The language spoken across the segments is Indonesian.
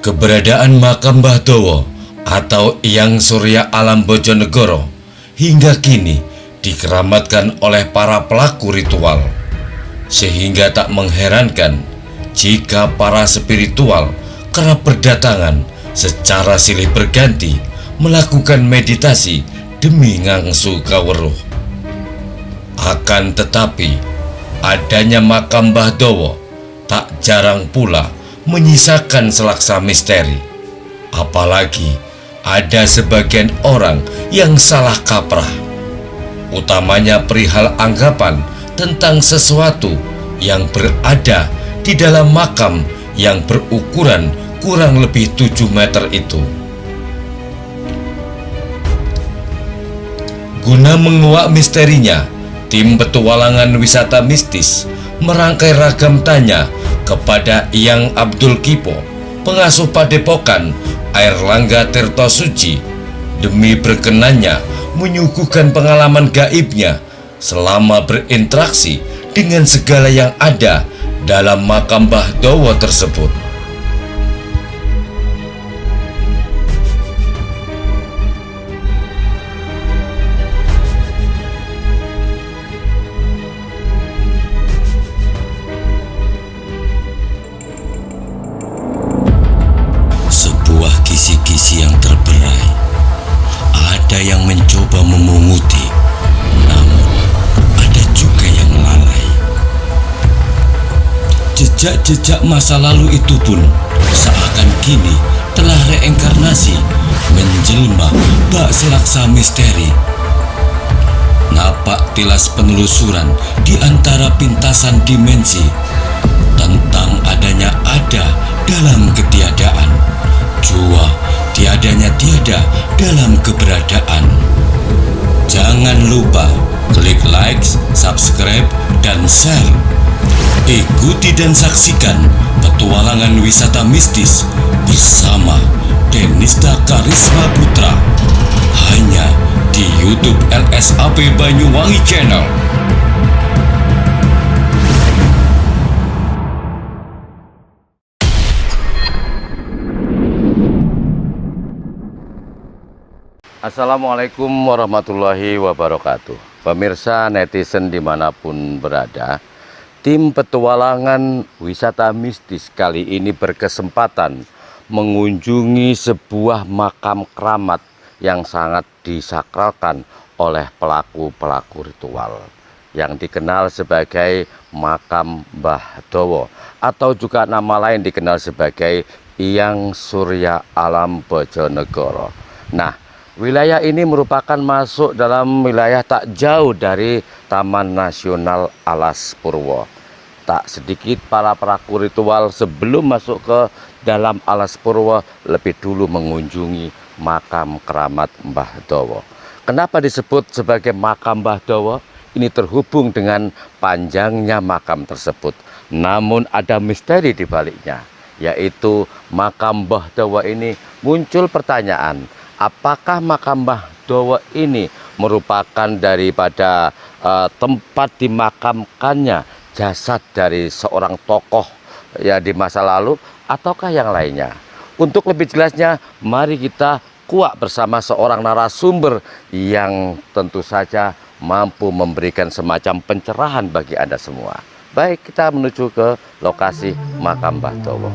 Keberadaan makam Mbah Dawa atau Hyang Surya Alam Bojonegoro hingga kini dikeramatkan oleh para pelaku ritual, sehingga tak mengherankan jika para spiritual kerap berdatangan secara silih berganti melakukan meditasi demi ngangsu kaweruh. Akan tetapi, adanya makam Mbah Dawa tak jarang pula menyisakan selaksa misteri. Apalagi ada sebagian orang yang salah kaprah, utamanya perihal anggapan tentang sesuatu yang berada di dalam makam yang berukuran kurang lebih 7 meter itu. Guna menguak misterinya, tim petualangan wisata mistis merangkai ragam tanya kepada Hyang Abdul Kipo, pengasuh Padepokan Airlangga Tirtosuci, demi berkenannya menyuguhkan pengalaman gaibnya selama berinteraksi dengan segala yang ada dalam makam Mbah Dawa tersebut. Sebuah kisi-kisi yang terberai. Ada yang mencoba memunguti, namun ada juga yang lalai. Jejak-jejak masa lalu itu pun seakan kini telah reinkarnasi menjelma bak selaksa misteri. Napak tilas penelusuran di antara pintasan dimensi tentang adanya ada dalam ketiadaan, jua tiadanya tiada dalam keberadaan. Jangan lupa klik like, subscribe, dan share. Ikuti dan saksikan petualangan wisata mistis bersama Denista Karisma Putra hanya di YouTube LSAP Banyuwangi Channel. Assalamualaikum warahmatullahi wabarakatuh. Pemirsa netizen dimanapun berada, tim petualangan wisata mistis kali ini berkesempatan mengunjungi sebuah makam keramat yang sangat disakralkan oleh pelaku-pelaku ritual yang dikenal sebagai makam Mbah Dawa, atau juga nama lain dikenal sebagai Hyang Surya Alam Bojonegoro. Nah, wilayah ini merupakan masuk dalam wilayah tak jauh dari Taman Nasional Alas Purwo. Tak sedikit para pelaku ritual sebelum masuk ke dalam Alas Purwo lebih dulu mengunjungi makam keramat Mbah Dawa. Kenapa disebut sebagai makam Mbah Dawa? Ini terhubung dengan panjangnya makam tersebut. Namun ada misteri di baliknya, yaitu makam Mbah Dawa ini muncul pertanyaan, apakah makam Mbah Dawa ini merupakan daripada tempat dimakamkannya jasad dari seorang tokoh ya di masa lalu, ataukah yang lainnya? Untuk lebih jelasnya, mari kita kuak bersama seorang narasumber yang tentu saja mampu memberikan semacam pencerahan bagi Anda semua. Baik, kita menuju ke lokasi makam Mbah Dawa.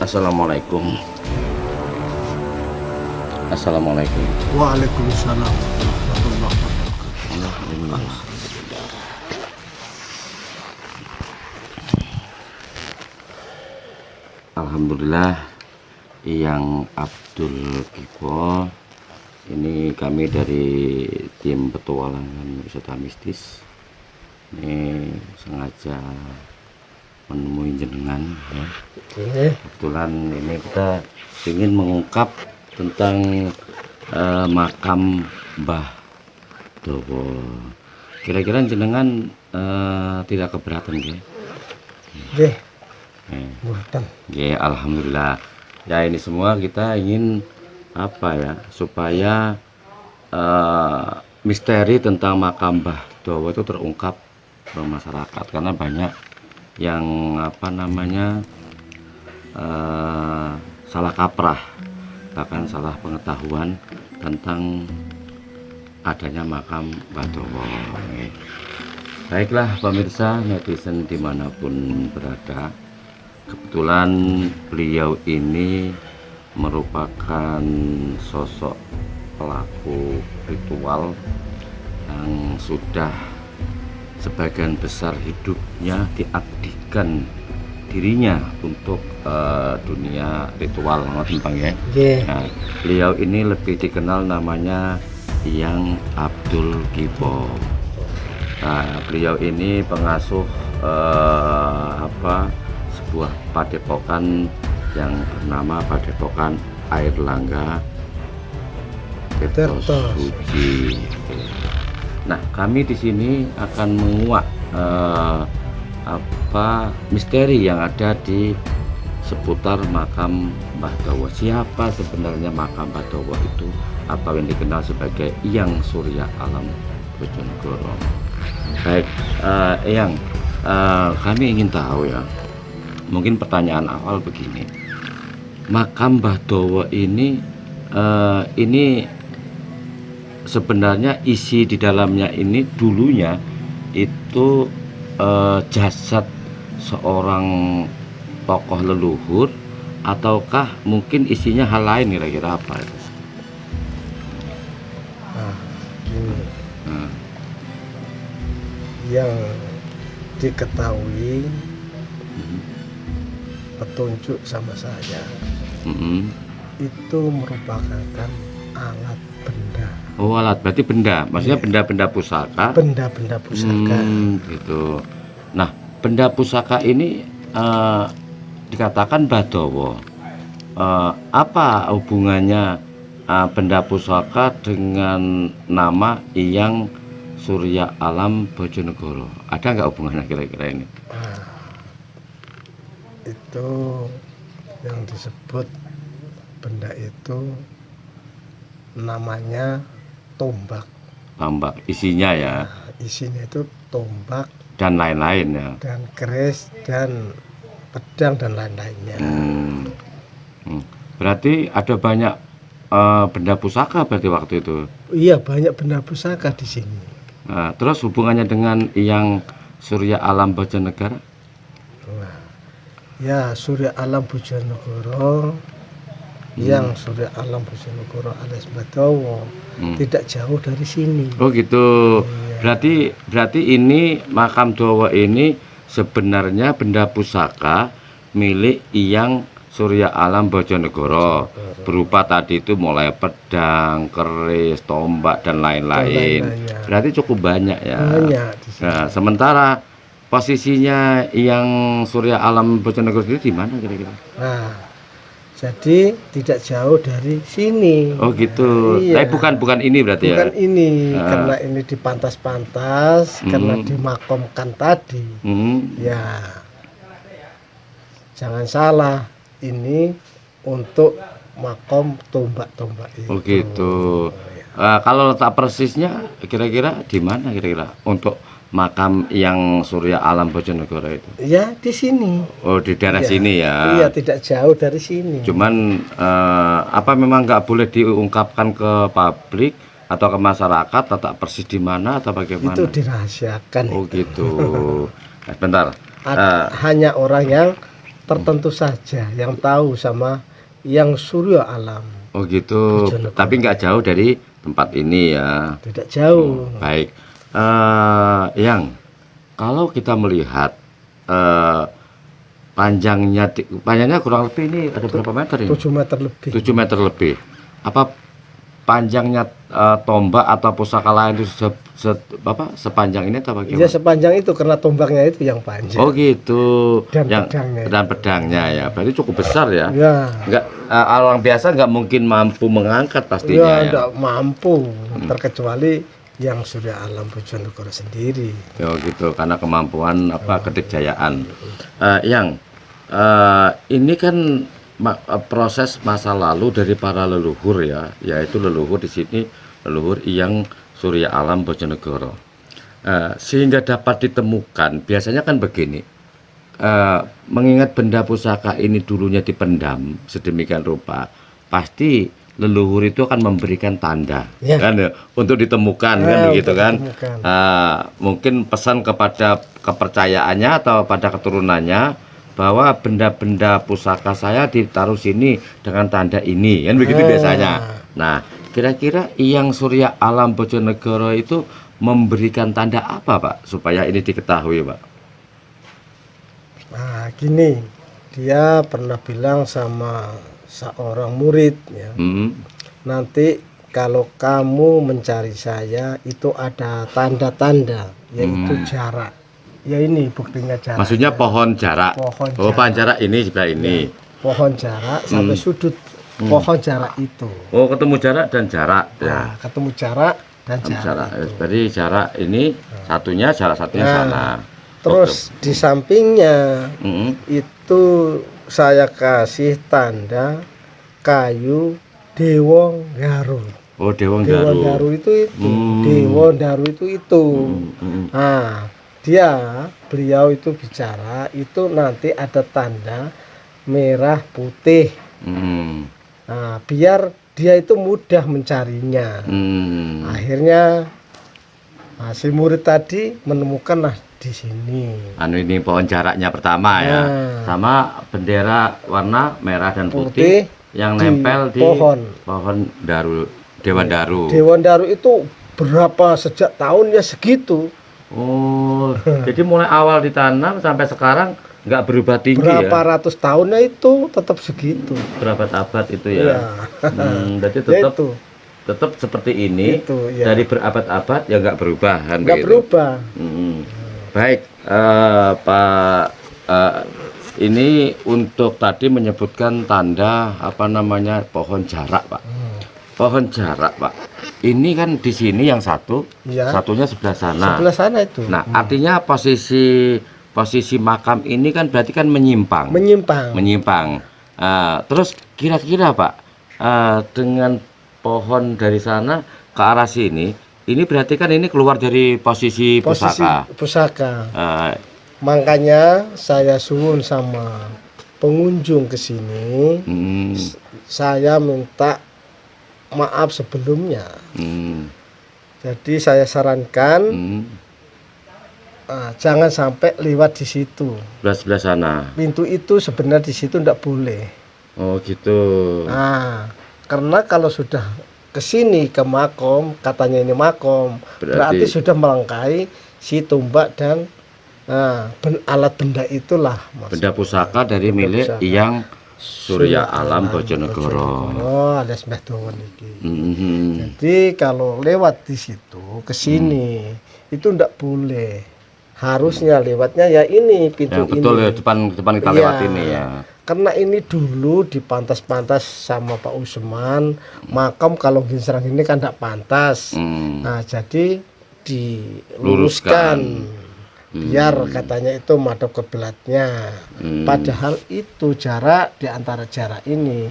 Assalamualaikum. Assalamualaikum. Waalaikumsalam warahmatullahi wabarakatuh. Alhamdulillah, yang Abdul Kipo, ini kami dari tim petualangan wisata mistis. Ini sengaja menemui jenengan ya. Kebetulan ini kita ingin mengungkap tentang makam Mbah Dawa. Kira-kira jenengan tidak keberatan ya? Nggih. Mboten. Ya, alhamdulillah. Ya, ini semua kita ingin apa ya, supaya misteri tentang makam Mbah Dawa itu terungkap ke masyarakat, karena banyak yang apa namanya salah kaprah, bahkan salah pengetahuan tentang adanya makam Mbah Dawa. Baiklah pemirsa netizen dimanapun berada, kebetulan beliau ini merupakan sosok pelaku ritual yang sudah sebagian besar hidupnya diabdikan dirinya untuk dunia ritual, Bang ya. Nah, beliau ini lebih dikenal namanya Yang Abdul Kipo. Nah, beliau ini pengasuh sebuah padepokan yang bernama Padepokan Air Langga Tirtosuci. Nah, kami di sini akan menguak misteri yang ada di seputar makam Mbah Dawa. Siapa sebenarnya makam Mbah Dawa itu, atau yang dikenal sebagai Eyang Surya Alam Bojonegoro. Baik, Eyang, kami ingin tahu ya. Mungkin pertanyaan awal begini, makam Mbah Dawa ini sebenarnya isi di dalamnya ini dulunya itu jasad seorang tokoh leluhur, ataukah mungkin isinya hal lain, kira-kira apa itu? Yang diketahui petunjuk sama saya itu merupakan alat benda. Oh, alat, berarti benda, maksudnya benda-benda pusaka. Benda-benda pusaka. Gitu. Nah, benda pusaka ini dikatakan Mbah Dawa. Apa hubungannya benda pusaka dengan nama Eyang Surya Alam Bojonegoro? Ada nggak hubungannya kira-kira ini? Itu yang disebut benda itu namanya tombak. Tombak, isinya ya. Isinya itu tombak Dan lain-lain ya. dan keris dan pedang dan lain-lainnya. Berarti ada banyak benda pusaka berarti waktu itu. Iya, banyak benda pusaka di sini. Nah, terus hubungannya dengan Eyang Surya Alam Bojonegoro? Nah, ya Surya Alam Bojonegoro, Yang Surya Alam Bojonegoro alias Mbah Dawa tidak jauh dari sini. Oh gitu. Iya. Berarti ini makam Dawa ini sebenarnya benda pusaka milik Eyang Surya Alam Bojonegoro, berupa tadi itu mulai pedang, keris, tombak dan lain-lain. Berarti cukup banyak ya. Banyak di sini. Nah, sementara posisinya Eyang Surya Alam Bojonegoro itu di mana kira-kira? Nah, jadi tidak jauh dari sini. Oh gitu. Iya. Tapi bukan ini berarti Bukan ya? ini, karena ini dipantas-pantas, karena dimakamkan tadi. Ya, jangan salah, ini untuk makom tombak-tombak itu. Oh gitu. Kalau letak persisnya kira-kira di mana kira-kira untuk makam Eyang Surya Alam Bojonegoro itu? Ya di sini. Oh di daerah Iya. sini ya? Iya, tidak jauh dari sini. Cuman apa memang nggak boleh diungkapkan ke publik atau ke masyarakat letak persis di mana atau bagaimana? Itu dirahasiakan. Oh gitu. Bentar. Hanya orang yang tertentu saja yang tahu sama yang surya alam. Oh gitu. Bojonegoro. Tapi nggak jauh dari tempat ini ya. Tidak jauh. Baik. Yang kalau kita melihat panjangnya kurang lebih ini ada berapa meter ini? 7 meter lebih. 7 meter lebih. Apa panjangnya tombak atau pusaka lain itu sepanjang ini atau bagaimana? Iya sepanjang itu karena tombaknya itu yang panjang. Oh gitu. Dan pedangnya. Dan pedangnya ya. Berarti cukup besar ya. Ya. Enggak orang biasa nggak mungkin mampu mengangkat pastinya ya. Tidak mampu terkecuali yang surya alam Bojonegoro sendiri. Oh gitu, karena kemampuan kedikjayaan. Yang ini kan proses masa lalu dari para leluhur ya, yaitu leluhur di sini leluhur yang surya alam Bojonegoro. Sehingga dapat ditemukan, biasanya kan begini. Mengingat benda pusaka ini dulunya dipendam sedemikian rupa, pasti leluhur itu akan memberikan tanda kan ya, untuk ditemukan kan begitu kan. Mungkin pesan kepada kepercayaannya atau pada keturunannya bahwa benda-benda pusaka saya ditaruh sini dengan tanda ini kan begitu biasanya. Nah, kira-kira yang surya alam Bojonegoro itu memberikan tanda apa Pak supaya ini diketahui Pak? Nah gini, dia pernah bilang sama seorang murid ya, nanti kalau kamu mencari saya itu ada tanda-tanda yaitu jarak. Ya ini buktinya jarak. Maksudnya pohon jarak. Pohon pohon jarak ini sebelah ini. Ya, pohon jarak sampai sudut pohon jarak itu. Oh ketemu jarak dan jarak ya. Nah, ketemu jarak dan jarak. Jadi jarak ini satunya jarak satunya sana. Terus di sampingnya itu saya kasih tanda kayu Dewa Garu. Oh Dewa Dewa Garu. Garu itu. Dewa Garu itu. Nah, beliau itu bicara itu nanti ada tanda merah putih. Nah, biar dia itu mudah mencarinya. Akhirnya si murid tadi menemukanlah di sini. Ini pohon jaraknya pertama ya, sama bendera warna merah dan putih yang nempel di pohon daru, Dewa Daru. Dewa Daru itu berapa sejak tahunnya segitu. Oh, jadi mulai awal ditanam sampai sekarang nggak berubah tinggi berapa ratus tahunnya itu tetap segitu. Berapa abad itu ya? Jadi tetap seperti ini dari berabad-abad ya nggak berubah kan? Nggak berubah. Baik, Pak. Ini untuk tadi menyebutkan tanda pohon jarak, Pak. Pohon jarak, Pak. Ini kan di sini yang satu, satunya sebelah sana. Sebelah sana itu. Nah, artinya posisi makam ini kan berarti kan menyimpang. Terus kira-kira, Pak, dengan pohon dari sana ke arah sini. Ini berarti kan ini keluar dari posisi pusaka. Makanya saya suwun sama pengunjung ke sini. Saya minta maaf sebelumnya. Jadi saya sarankan jangan sampai lewat di situ. Sebelah sana. Pintu itu sebenarnya di situ tidak boleh. Oh gitu. Nah, karena kalau sudah ke sini ke makom, katanya ini makom, berarti sudah melangkai si tombak dan alat benda itulah. Benda pusaka dari milik yang surya alam Bojonegoro. Alias Mbah Dawon iki. Jadi kalau lewat di situ ke sini itu ndak boleh. Harusnya lewatnya ya ini pintu ini. Betul ya, depan kita lewat ini ya. Karena ini dulu dipantas-pantas sama Pak Usman, makam kalau ginsrang ini kan tidak pantas. Nah, jadi diluruskan biar katanya itu madhab kiblatnya. Padahal itu jarak di antara jarak ini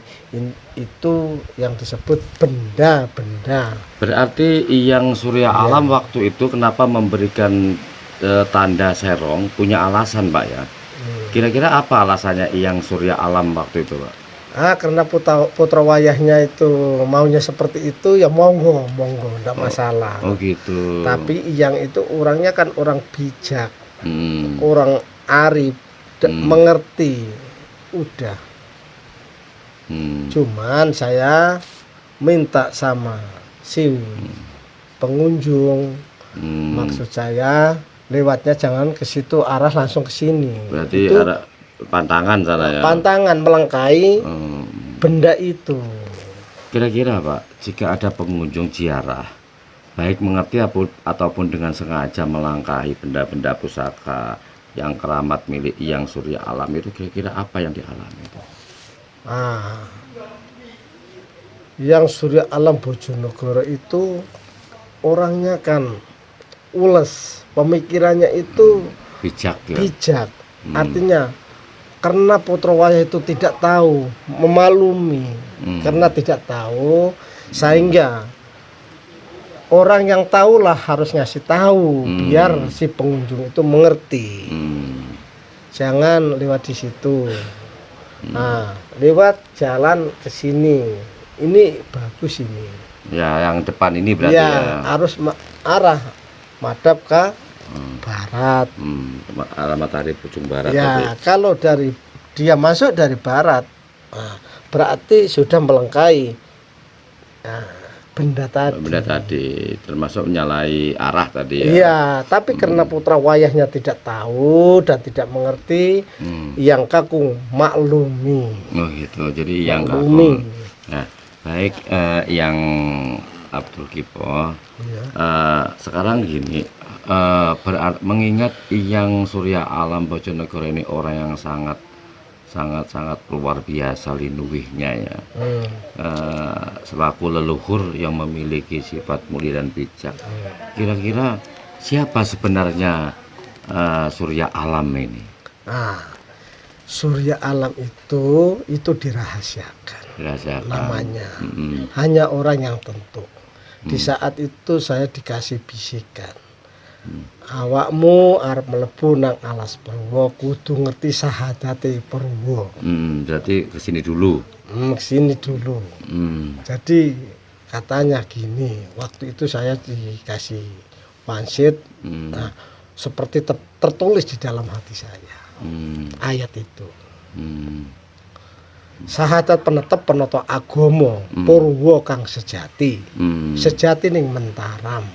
itu yang disebut benda-benda. Berarti yang surya alam waktu itu kenapa memberikan tanda serong punya alasan, Pak ya? Kira-kira apa alasannya yang surya alam waktu itu, Pak? Karena putra wayahnya itu maunya seperti itu ya monggo, enggak masalah. Oh gitu. Tapi yang itu orangnya kan orang bijak, orang arif, mengerti udah. Hmm. Cuman saya minta sama si pengunjung, maksud saya lewatnya jangan ke situ, arah langsung ke sini. Berarti Itu ada pantangan sana ya. pantangan melengkai benda itu. Kira-kira Pak, jika ada pengunjung ziarah, baik mengerti ataupun dengan sengaja melangkahi benda-benda pusaka yang keramat milik Hyang Surya Alam itu, kira-kira apa yang dialami Pak? Hyang Surya Alam Bojonegoro itu orangnya kan ules, pemikirannya itu Bijak ya. bijak. Artinya karena putra wayah itu tidak tahu, memaklumi karena tidak tahu, sehingga orang yang tahulah harus ngasih tahu biar si pengunjung itu mengerti. Jangan lewat di situ. Nah, lewat jalan ke sini. Ini bagus ini. Ya, yang depan ini berarti ya. Harus arah madhab ke barat. Arah matahari ujung barat. Ya, kalau dari dia masuk dari barat, berarti sudah melengkai benda tadi. Benda tadi, termasuk menyalahi arah tadi ya. Iya, tapi karena putra wayahnya tidak tahu dan tidak mengerti, yang kakung maklumi. Oh gitu, jadi yang maklumi. kakung. Nah, baik yang Abdul Kipo. Sekarang gini, mengingat Hyang Surya Alam Bojonegoro ini orang yang sangat luar biasa linuwihnya ya, selaku leluhur yang memiliki sifat mulia dan bijak. Kira-kira siapa sebenarnya Surya Alam ini? Surya Alam itu dirahasiakan. Namanya hanya orang yang tentu. Di saat itu saya dikasih bisikan, awakmu arep mlebu nang alas Purwo kudu ngerti sahadate Purwo. Berarti kesini dulu. Kesini dulu. Jadi katanya gini, waktu itu saya dikasih wansit, seperti tertulis di dalam hati saya ayat itu. Sahadat penetep penata agama Purwo kang sejati, sejati ning mentaram.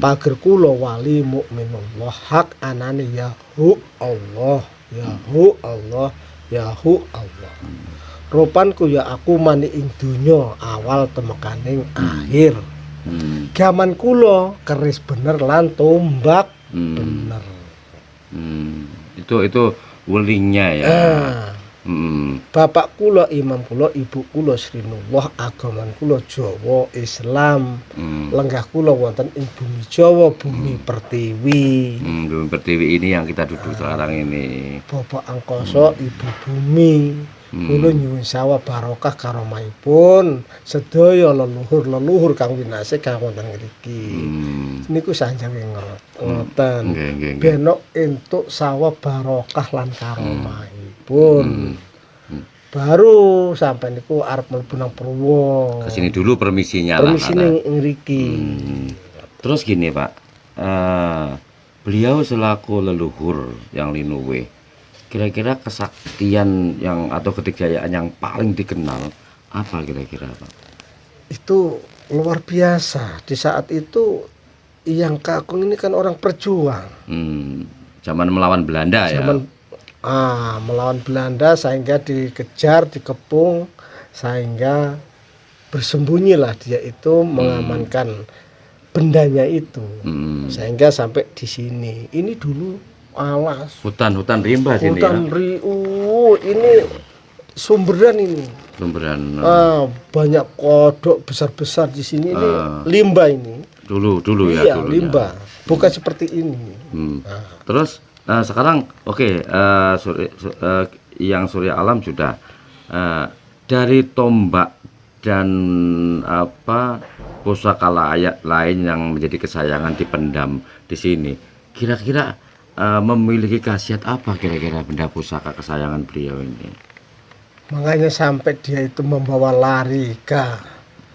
Pager kula wali mukminullah hak anane yahu Allah, yahu Allah, yahu Allah. Rupanku ya aku mani ing donya awal temekaning akhir. Gaman kula keris bener lan tombak bener. Itu welingnya ya. Bapak kula, imam kula, ibu kula Srinullah, agaman kula Jawa Islam. Lenggah kula wonten ing bumi Jawa, bumi Pertiwi. Bumi Pertiwi ini yang kita duduk sekarang ini. Bapak angkasa, ibu bumi. Kula nyuwun sawah barokah karomahipun sedaya leluhur kang winasih kang wonten ngriki. Niku sanjange ngoten. Benok entuk sawah barokah lan karomahipun. Baru sampai niku arep mlebu nang Purwo. Kesini dulu permisinya lah. Permisine ngriki. Terus gini Pak, beliau selaku leluhur yang linuwih, kira-kira kesaktian yang atau kejayaan yang paling dikenal apa kira-kira Pak? Itu luar biasa. Di saat itu Hyang Kakung ini kan orang perjuang. Zaman melawan Belanda ya. Melawan Belanda sehingga dikejar, dikepung, sehingga bersembunyilah dia itu mengamankan bendanya itu. Sehingga sampai di sini. Ini dulu alas. Hutan rimba sini ya. Ini sumberan ini. Sumberan. Banyak kodok besar-besar di sini. Ini limbah ini. Dulu ya. Iya, limbah. Bukan seperti ini. Terus sekarang Hyang Surya Alam sudah dari tombak dan pusaka lain yang menjadi kesayangan dipendam di sini. Kira-kira memiliki khasiat apa kira-kira benda pusaka kesayangan beliau ini? Makanya sampai dia itu membawa lari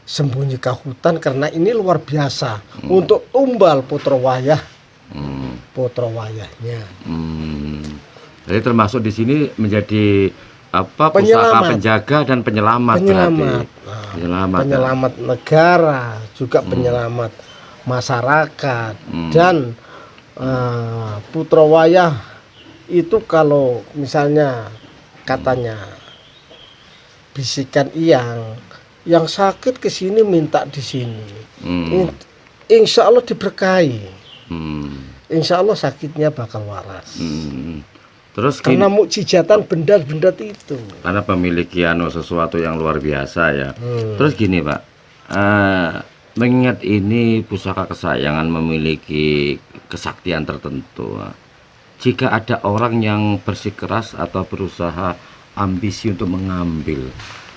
sembunyi ke hutan karena ini luar biasa untuk tumbal putra wayah. Putra wayahnya. Jadi termasuk di sini menjadi apa pusaka Penyelamat. penjaga dan penyelamat, Penyelamat. berarti. Nah, Penyelamat. penyelamat negara, juga penyelamat masyarakat dan putra wayah itu kalau misalnya katanya bisikan yang sakit ke sini minta di sini. Insya Allah diberkahi. Insya Allah sakitnya bakal waras. Terus Karena mukjizatan benda-benda itu. karena memiliki sesuatu yang luar biasa ya. Terus gini Pak, mengingat ini pusaka kesayangan memiliki kesaktian tertentu. Jika ada orang yang bersikeras atau berusaha ambisi untuk mengambil,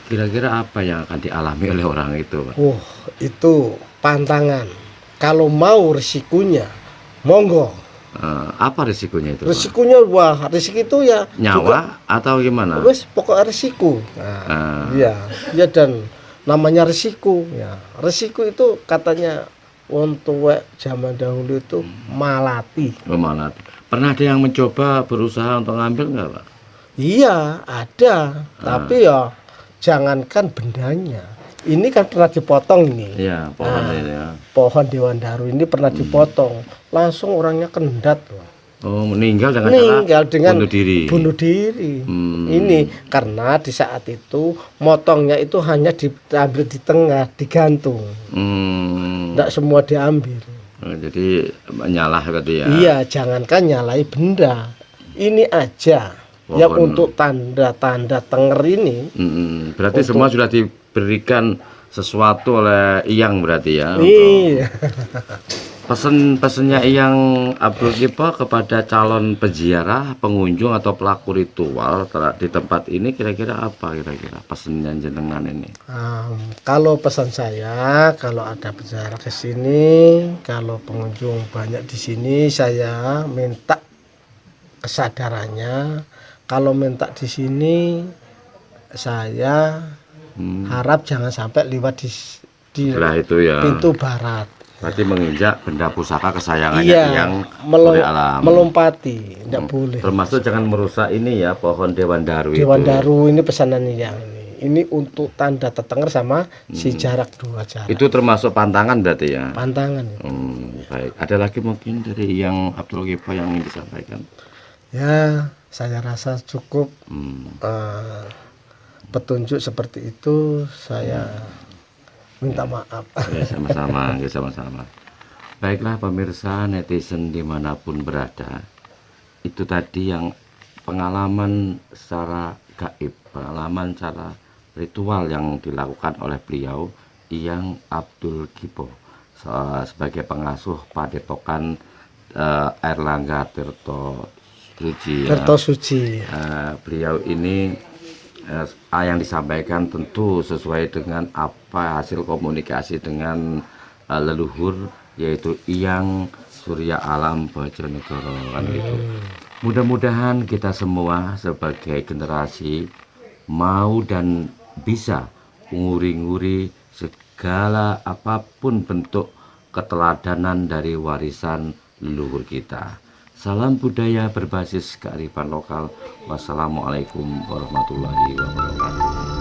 kira-kira apa yang akan dialami oleh orang itu, Pak? Itu pantangan. Kalau mau risikonya, monggo. Apa risikonya itu, Pak? Risikonya risiko itu ya Nyawa juga, atau gimana? wes pokok risiko. Ya dan namanya risiko ya. Risiko itu katanya untuk zaman dahulu itu malati. Malati. Pernah ada yang mencoba berusaha untuk ngambil nggak, Pak? Iya, ada. Tapi ya jangankan bendanya. Ini kan pernah dipotong ini. Iya, pohon ini ya. Pohon Dewandaru ini pernah dipotong. Langsung orangnya kendat loh. Oh, meninggal dengan bunuh diri. Bunuh diri. Ini karena di saat itu motongnya itu hanya diambil di tengah, digantung. Tidak semua diambil. Jadi menyalah berarti ya. Iya, jangankan nyalai benda. Ini aja yang untuk tanda-tanda tenger ini. Berarti semua sudah diberikan sesuatu oleh Eyang berarti ya. Iya. Pesennya Eyang Abdul Kipo kepada calon peziarah, pengunjung atau pelaku ritual di tempat ini kira-kira apa kira-kira pesennya jenengan ini? Kalau pesan saya, kalau ada peziarah ke sini, kalau pengunjung banyak di sini, saya minta kesadarannya. Kalau minta di sini, saya harap jangan sampai lewat di itu ya. Pintu barat. Berarti menginjak benda pusaka kesayangannya yang melompati, tidak boleh. Termasuk jangan merusak ini ya, pohon Dewandaru. Dewandaru ini pesanan yang ini untuk tanda tetenger sama si jarak 2 jarak. Itu termasuk pantangan berarti ya. Pantangan. Baik. Ada lagi mungkin dari yang Abdul Kipo yang ingin disampaikan? Ya, saya rasa cukup. Petunjuk seperti itu saya minta maaf. Ya, sama-sama. Baiklah pemirsa netizen dimanapun berada, itu tadi yang pengalaman secara gaib, pengalaman secara ritual yang dilakukan oleh beliau Eyang Abdul Kipo sebagai pengasuh Padepokan Airlangga Tirto Suci. Beliau ini yang disampaikan tentu sesuai dengan apa hasil komunikasi dengan leluhur, yaitu Eyang Surya Alam Bojonegoro kan gitu. Mudah-mudahan kita semua sebagai generasi mau dan bisa nguri-nguri segala apapun bentuk keteladanan dari warisan leluhur kita. Salam budaya berbasis kearifan lokal. Wassalamualaikum warahmatullahi wabarakatuh.